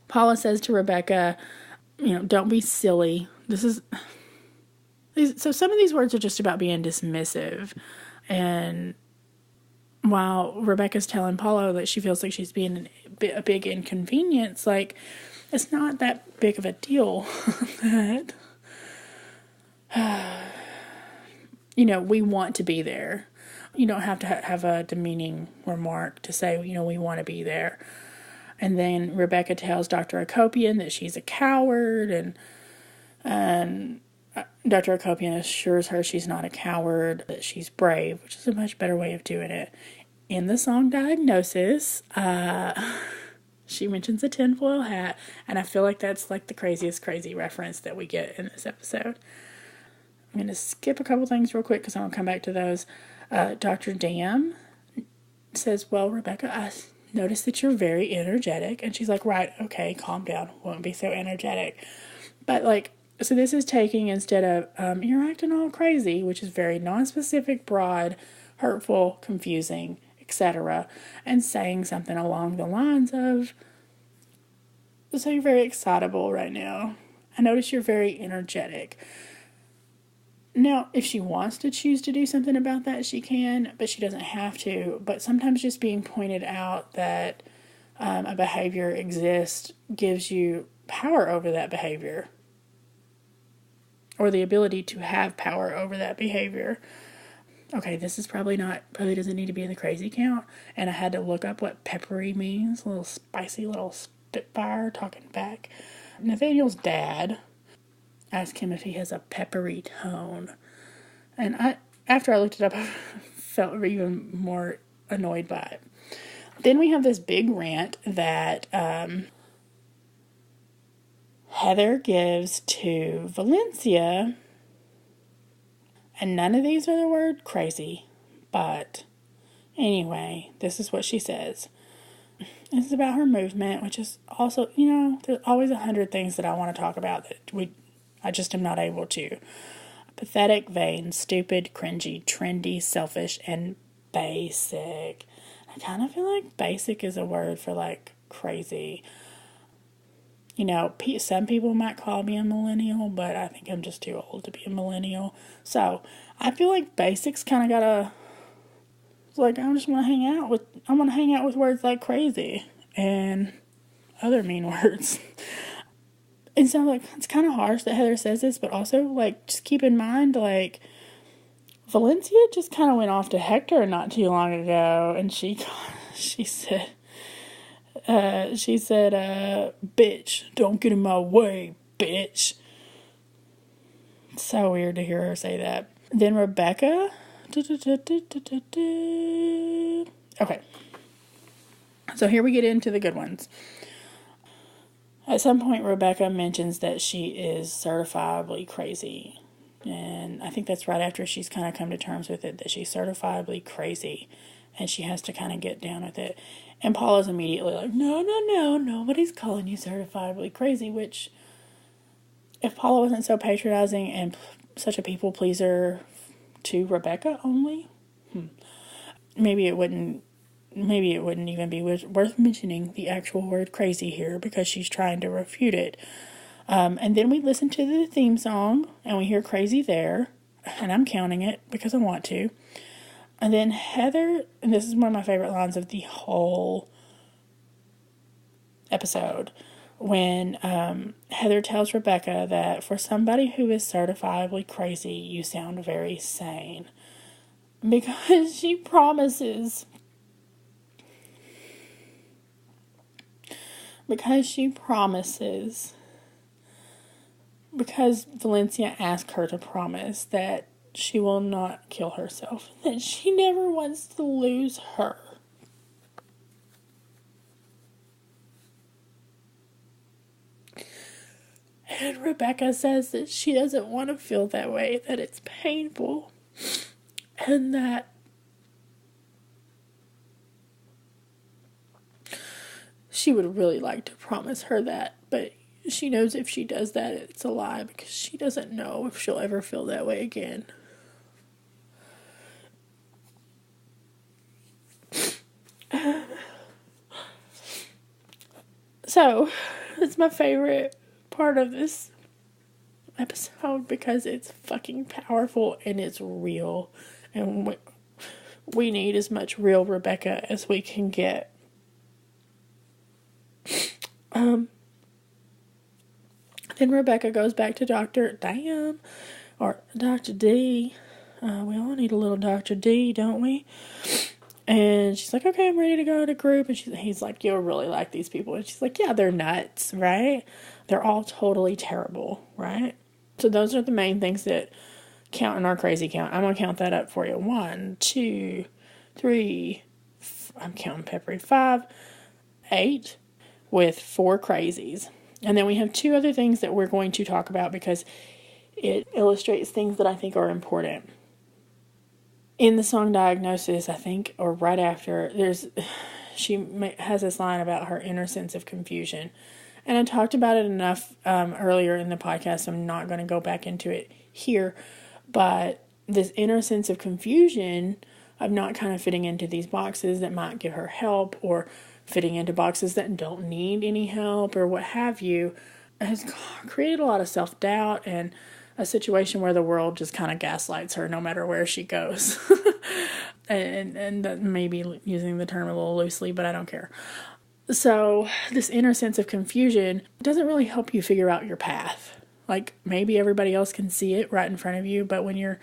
Paula says to Rebecca, don't be silly. So some of these words are just about being dismissive. And while Rebecca's telling Paula that she feels like she's being a big inconvenience, it's not that big of a deal that, we want to be there. You don't have to have a demeaning remark to say, we want to be there. And then Rebecca tells Dr. Akopian that she's a coward, and Dr. Akopian assures her she's not a coward, that she's brave, which is a much better way of doing it. In the song Diagnosis, she mentions a tinfoil hat, and I feel like that's like the craziest crazy reference that we get in this episode. I'm going to skip a couple things real quick because I'm going to come back to those. Dr. Dam says, well, Rebecca, I noticed that you're very energetic. And she's like, right, okay, calm down. Won't be so energetic. But like, so this is taking, instead of, you're acting all crazy, which is very non-specific, broad, hurtful, confusing, etc., and saying something along the lines of, so you're very excitable right now. I notice you're very energetic. Now, if she wants to choose to do something about that, she can, but she doesn't have to. But sometimes just being pointed out that a behavior exists gives you power over that behavior, or the ability to have power over that behavior. Okay, this is probably doesn't need to be in the crazy count, and I had to look up what peppery means, a little spicy little spitfire talking back. Nathaniel's dad ask him if he has a peppery tone. And after I looked it up, I felt even more annoyed by it. Then we have this big rant that Heather gives to Valencia. And none of these are the word crazy. But anyway, this is what she says. This is about her movement, which is also, there's always 100 things that I want to talk about that I just am not able to. Pathetic, vain, stupid, cringy, trendy, selfish, and basic. I kind of feel like basic is a word for like crazy. Some people might call me a millennial, but I think I'm just too old to be a millennial. So I feel like basic's kind of it's like I want to hang out with words like crazy and other mean words. And so, like, it's kind of harsh that Heather says this, but also, like, just keep in mind, like, Valencia just kind of went off to Hector not too long ago, and she said, bitch, don't get in my way, bitch. It's so weird to hear her say that. Then Rebecca. Okay. So here we get into the good ones. At some point, Rebecca mentions that she is certifiably crazy. And I think that's right after she's kind of come to terms with it, that she's certifiably crazy. And she has to kind of get down with it. And Paula's immediately like, no, nobody's calling you certifiably crazy. Which, if Paula wasn't so patronizing and such a people pleaser to Rebecca only, maybe it wouldn't even be worth mentioning the actual word crazy here, because she's trying to refute it. And then we listen to the theme song, and we hear crazy there, and I'm counting it because I want to. And then Heather, and this is one of my favorite lines of the whole episode, when Heather tells Rebecca that for somebody who is certifiably crazy, you sound very sane. Because she promises. Because Valencia asked her to promise that she will not kill herself, that she never wants to lose her. And Rebecca says that she doesn't want to feel that way, that it's painful, and that she would really like to promise her that, but she knows if she does that, it's a lie, because she doesn't know if she'll ever feel that way again. So, it's my favorite part of this episode because it's fucking powerful and it's real. And we need as much real Rebecca as we can get. Then Rebecca goes back to Dr. D. We all need a little Dr. D, don't we? And she's like, okay, I'm ready to go to group. And he's like, you'll really like these people. And she's like, yeah, they're nuts, right? They're all totally terrible, right? So those are the main things that count in our crazy count. I'm going to count that up for you. 1, 2, 3, I'm counting peppery, 5, 8, with 4 crazies. And then we have 2 other things that we're going to talk about because it illustrates things that I think are important. In the song Diagnosis, I think, or right after, she has this line about her inner sense of confusion. And I talked about it enough earlier in the podcast, so I'm not going to go back into it here. But this inner sense of confusion of not kind of fitting into these boxes that might give her help, or fitting into boxes that don't need any help, or what have you, has created a lot of self-doubt and a situation where the world just kind of gaslights her no matter where she goes. and that may be using the term a little loosely, but I don't care. So this inner sense of confusion doesn't really help you figure out your path. Like, maybe everybody else can see it right in front of you, but when you're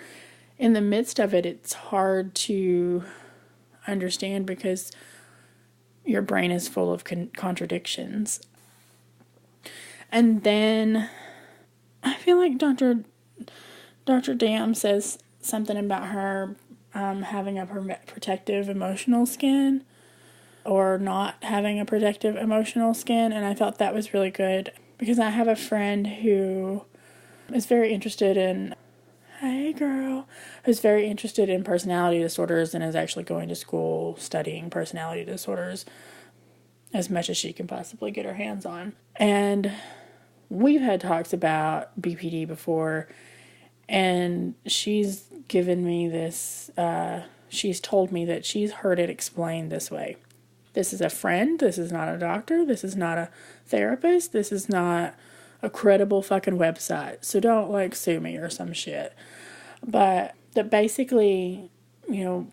in the midst of it, it's hard to understand because your brain is full of contradictions. And then I feel like Dr. Dam says something about her having a protective emotional skin, or not having a protective emotional skin, and I thought that was really good because I have a friend who is very interested in, hey girl, who's very interested in personality disorders and is actually going to school studying personality disorders as much as she can possibly get her hands on. And we've had talks about BPD before, and she's given me this, she's told me that she's heard it explained this way. This is a friend, this is not a doctor, this is not a therapist, this is not a credible fucking website, so don't, like, sue me or some shit. But that basically, you know,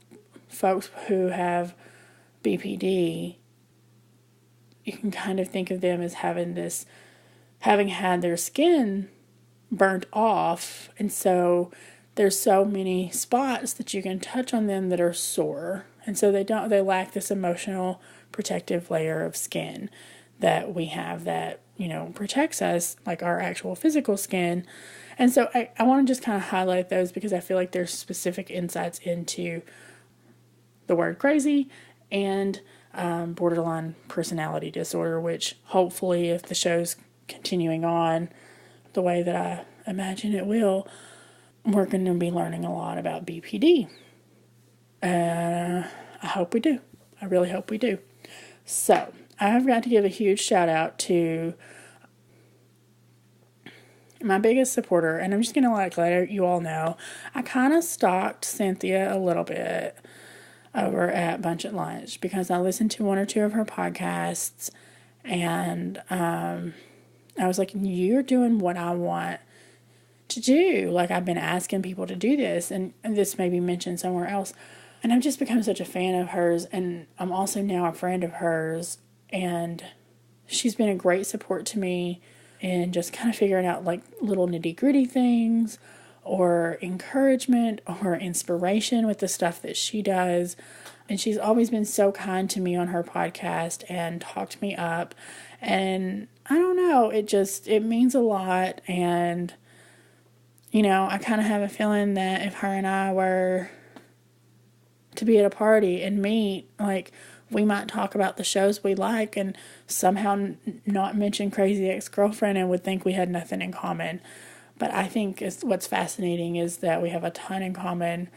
folks who have BPD, you can kind of think of them as having had their skin burnt off, and so there's so many spots that you can touch on them that are sore, and so they lack this emotional protective layer of skin that we have that, you know, protects us, like our actual physical skin. And so I want to just kind of highlight those because I feel like there's specific insights into the word crazy and borderline personality disorder, which hopefully, if the show's continuing on the way that I imagine it will, we're going to be learning a lot about BPD. I hope we do. I really hope we do. So I've got to give a huge shout out to my biggest supporter, and I'm just going to let you all know, I kind of stalked Cynthia a little bit over at Bunch at Lunch because I listened to 1 or 2 of her podcasts, and I was like, you're doing what I want to do. Like, I've been asking people to do this, and this may be mentioned somewhere else, and I've just become such a fan of hers, and I'm also now a friend of hers, and she's been a great support to me in just kind of figuring out, like, little nitty-gritty things or encouragement or inspiration with the stuff that she does. And she's always been so kind to me on her podcast and talked me up. And I don't know, it means a lot. And, you know, I kind of have a feeling that if her and I were to be at a party and meet, like, we might talk about the shows we like and somehow not mention Crazy Ex-Girlfriend and would think we had nothing in common. But I think what's fascinating is that we have a ton in common,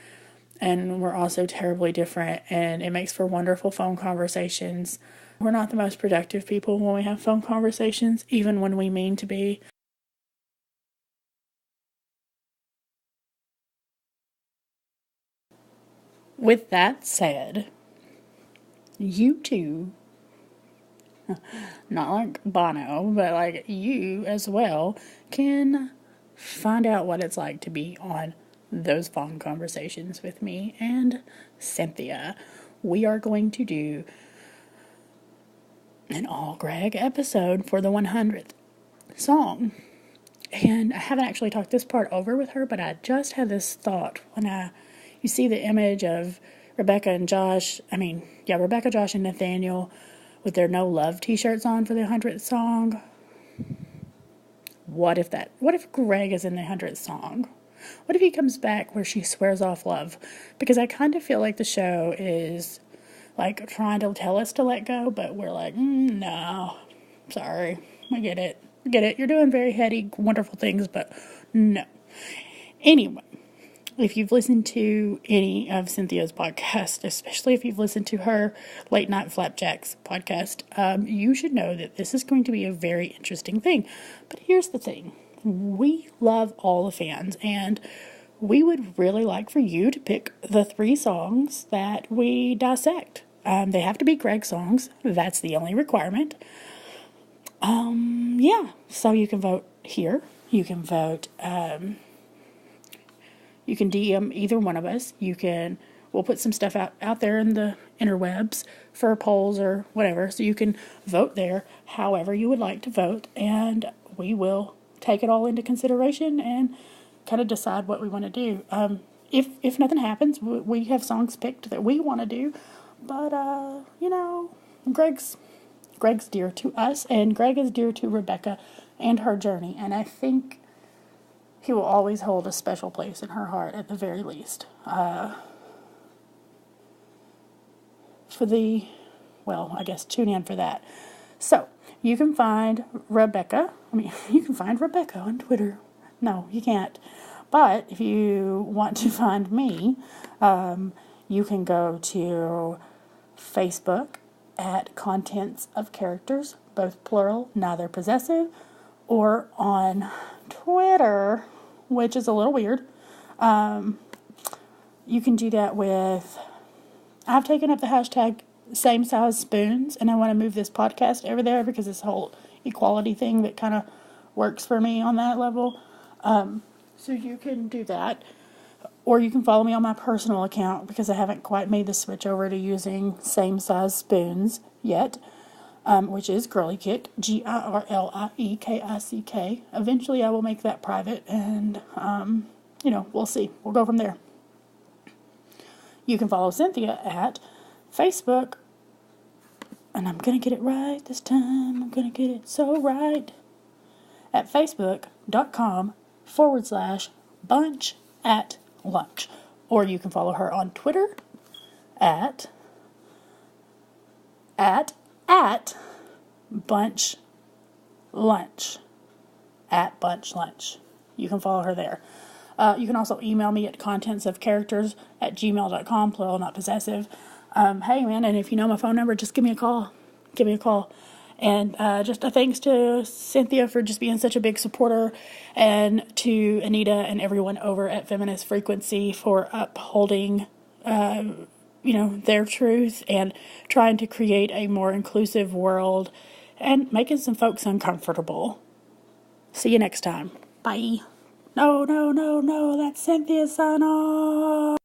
and we're also terribly different, and it makes for wonderful phone conversations. We're not the most productive people when we have phone conversations, even when we mean to be. With that said, you too, not like Bono, but like you as well, can find out what it's like to be on those phone conversations with me and Cynthia. We are going to do an all Greg episode for the 100th song. And I haven't actually talked this part over with her, but I just had this thought when you see the image of Rebecca, Josh, and Nathaniel with their No Love t-shirts on for the 100th song. What if Greg is in the 100th song? What if he comes back where she swears off love? Because I kind of feel like the show is like trying to tell us to let go, but we're like, no, sorry, I get it. You're doing very heady, wonderful things, but no. Anyway, if you've listened to any of Cynthia's podcast, especially if you've listened to her Late Night Flapjacks podcast, you should know that this is going to be a very interesting thing. But here's the thing. We love all the fans, and we would really like for you to pick the 3 songs that we dissect. They have to be Greg songs. That's the only requirement. So you can vote here. You can vote, you can DM either one of us. We'll put some stuff out there in the interwebs for polls or whatever. So you can vote there however you would like to vote. And we will take it all into consideration and kind of decide what we want to do. If nothing happens, we have songs picked that we want to do. But, Greg's dear to us, and Greg is dear to Rebecca and her journey. And I think he will always hold a special place in her heart at the very least. Tune in for that. So, you can find Rebecca on Twitter. No, you can't. But if you want to find me, you can go to Facebook at Contents of Characters, both plural, neither possessive, or on Twitter, which is a little weird. You can do that with, I've taken up the hashtag same size spoons, and I want to move this podcast over there because this whole equality thing that kind of works for me on that level. So you can do that. Or you can follow me on my personal account because I haven't quite made the switch over to using same size spoons yet, which is Girlikick, GIRLIEKICK. Eventually I will make that private, and, we'll see. We'll go from there. You can follow Cynthia at Facebook, and I'm going to get it right this time. I'm going to get it so right. At facebook.com/bunch@lunch. Or you can follow her on Twitter at bunch lunch. At bunch lunch. You can follow her there. You can also email me at contentsofcharacters@gmail.com, plural, not possessive. Hey man, and if you know my phone number, just give me a call. And just a thanks to Cynthia for just being such a big supporter, and to Anita and everyone over at Feminist Frequency for upholding, their truth and trying to create a more inclusive world and making some folks uncomfortable. See you next time. Bye. No, that's Cynthia sign off.